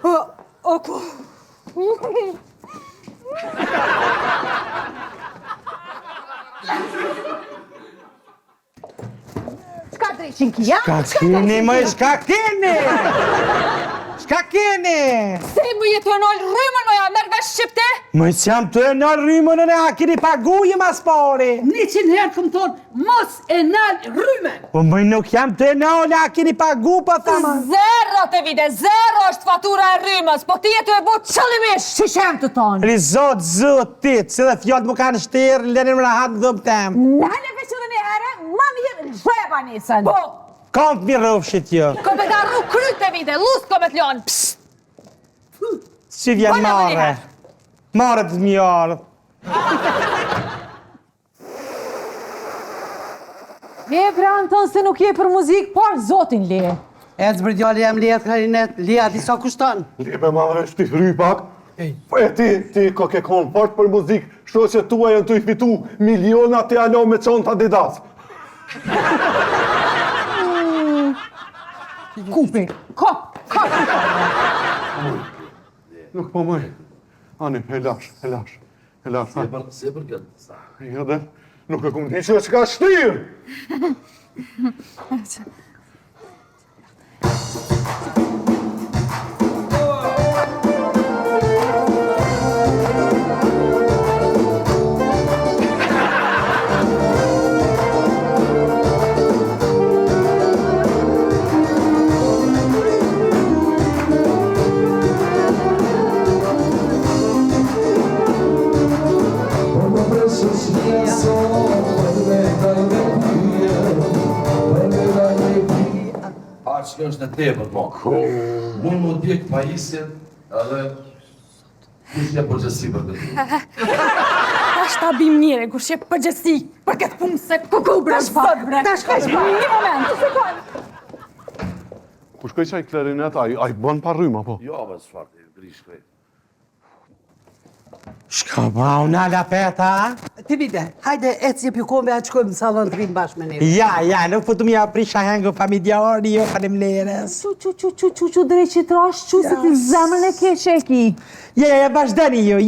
Oku. Shka drejshin kia? Shka keni, më shka keni? Shka keni? Se më jetu e nëllë rrymën më ja, mërë vesh shqipte? Më që jam të e në rrymën e a keni paguji mas pari. 100 herë këmë thonë, mos e nalë rrymën. Po më nuk jam të e nëllë, a keni pagu pa thama. Zero të vide, zero është fatura e rrymës, po ti jetu e bu qëllimisht. Që shem të tonë? Rizot, zot, ti, se dhe fjallët më kanë shtirë, lenin më rahat në dhëmë tem. Nale veç edhe një herë, ma mirë zheba nisën. Po, Kam të mirë rëfshit jo. kom e da rru kryt të vide, lusë kom e t'ljonë. Psst. Si vjen Bojnë edhe një mare. herë. Mare të mjarë. E pra Anton se nuk je për muzikë, por zotin le. E të bërdjali jam Lea klarinet, Lea disa kushton. Libe madhe shti fry pak. E ti ko ke konë fort për muzik, shoqet tua janë të i fitu miliona të alo me qonë të Adidas. Kupi, kop. Nuk po mëj. Ani, helash. Se për këtë. Jo dhe, nuk e kumë di që ka shtirë. Që është në tepër, po. Unë më djekë pajisjen edhe kush je përgjësi për këtë. Ta bim njëre, kur shqe përgjësi për këtë punë se kuku bre, sot bre. Ta shkaj shpa. Një moment, të sekund. Ku shkoj qaj klarinet, a i bën pa rryma, po? Jo, me së fartë, grish krejt. Shka ba, unë ala peta? Ti vide, hajde e të jep ju kombe, a të shkojmë në salon të rinë bashkë me neve. Ja, nuk po të mi aprisha hengu familjarë, jo falem leres. Çu drejqit rash, çu se ti zemrën e ke sheki. Ja, vazhdani jo.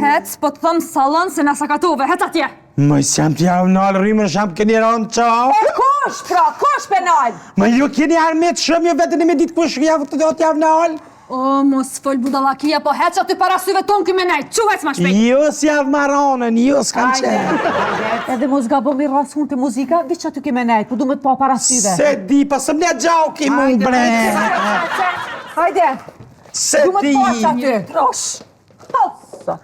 Hec, po të thëmë salon se nasa katove, hec atje. Më s'jam të javë nalë rrimën, sham keni ronë qao. E kosh, pra, kosh penal. Më ju keni armet shumë, jo vetën e me ditë kush javë të do t'javë nalë. O, mos fol budalakia, po hec aty para syve tonë këmë nejtë, që hec ma shpejt. Jo s'javë maronën, jo s'kam qenë. Edhe mos gabon i rasun të muzika, veç aty keme nejtë, po du me të pa para syve. Se di, pasëm ne gjau ki më bre. Hajde, Se du me di. të pa që aty. Trosh. Hossa.